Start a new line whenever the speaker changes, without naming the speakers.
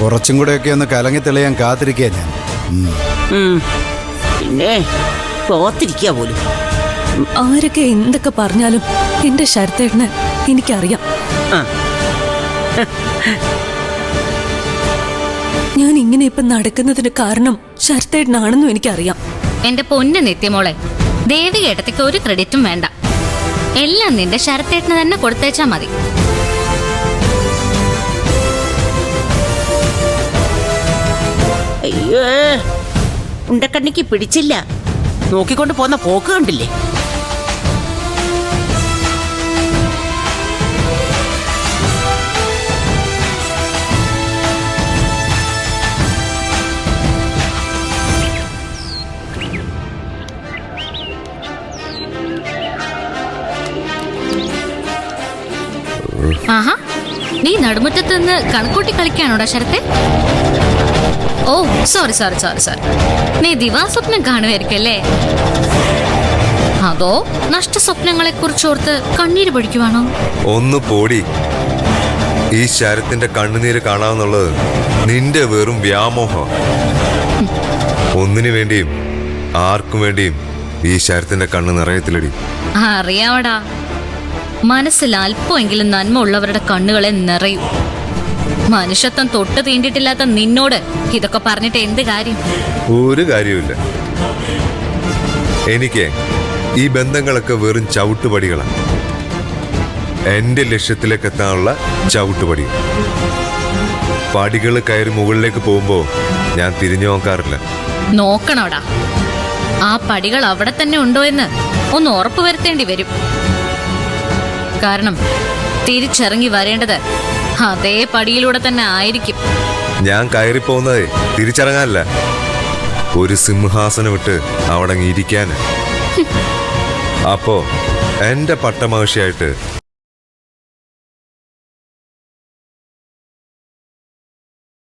കുറച്ചും കൂടെയൊക്കെ ഒന്ന് കലങ്ങി തെളിയാൻ കാത്തിരിക്കുക ഞാൻ.
പിന്നെ പോത്തിരിക്കുക പോലും.
ആരൊക്കെ എന്തൊക്കെ പറഞ്ഞാലും എന്റെ ശരത്തേട്ടന് എനിക്കറിയാം. ഞാൻ ഇങ്ങനെ ഇപ്പൊ നടക്കുന്നതിന് കാരണം ശരത്തേട്ടനാണെന്നും എനിക്കറിയാം.
എന്റെ പൊന്ന് നിത്യമോളെ, ദേവി ഏട്ടത്തിക്ക് ഒരു ക്രെഡിറ്റും വേണ്ട. എല്ലാം നിന്റെ ശരത്തേട്ടന് തന്നെ കൊടുത്തേച്ചാ മതി.
അയ്യോ, ഉണ്ടക്കണ്ണിക്ക് പിടിച്ചില്ല. നോക്കിക്കൊണ്ട് പോന്ന പോക്ക് കണ്ടില്ലേ?
ആഹാ, നീ നടുമുറ്റത്ത് നിന്ന് കണക്കൂട്ടി കളിക്കാണോടാ ശരത്തെ? ഓ സോറി സോറി സോറി സോറി. നീ ദിവാസ്വപ്നം കാണുമായിരിക്കല്ലേ? അതോ നഷ്ടസ്വപ്നങ്ങളെ കുറിച്ചോർത്ത് കണ്ണീര് പൊഴിക്കുവാണോ?
ഒന്ന് പോടി. ഈ ശരത്തിന്റെ കണ്ണുനീര് കാണാന്നുള്ളത് നിന്റെ വെറും വ്യാമോഹം. ഒന്നിനു വേണ്ടിയും ആർക്കും വേണ്ടിയും ഈ ശരത്തിന്റെ കണ്ണ് നിറയത്തിലടി.
അറിയാവടാ, മനസ്സിൽ അല്പമെങ്കിലും നന്മ ഉള്ളവരുടെ കണ്ണുകളെ നിറയും. മനുഷ്യത്വം തൊട്ട് തീണ്ടിട്ടില്ലാത്ത നിന്നോട് ഇതൊക്കെ പറഞ്ഞിട്ട് എന്ത് കാര്യം?
ഒരു കാര്യമില്ല. എനിക്ക് ഈ ബന്ധങ്ങളൊക്കെ വെറും ചവിട്ടുപടികളാണ്. എന്റെ ലക്ഷ്യത്തിലേക്ക് എത്താനുള്ള ചവിട്ടുപടി. പടികൾ കയറി മുകളിലേക്ക് പോകുമ്പോ ഞാൻ തിരിഞ്ഞു നോക്കാറില്ല.
നോക്കണോടാ, ആ പടികൾ അവിടെ തന്നെ ഉണ്ടോ എന്ന് ഒന്ന് ഉറപ്പുവരുത്തേണ്ടി വരും. കാരണം തിരിച്ചിറങ്ങി വരേണ്ടത് അതേ പടിയിലൂടെ തന്നെ ആയിരിക്കും.
ഞാൻ കയറിപ്പോകുന്നത് തിരിച്ചിറങ്ങാനല്ല, ഒരു സിംഹാസനം വിട്ട് അവിടെ ഇരിക്കാന്. അപ്പോ എന്റെ പട്ടമഹർഷിയായിട്ട്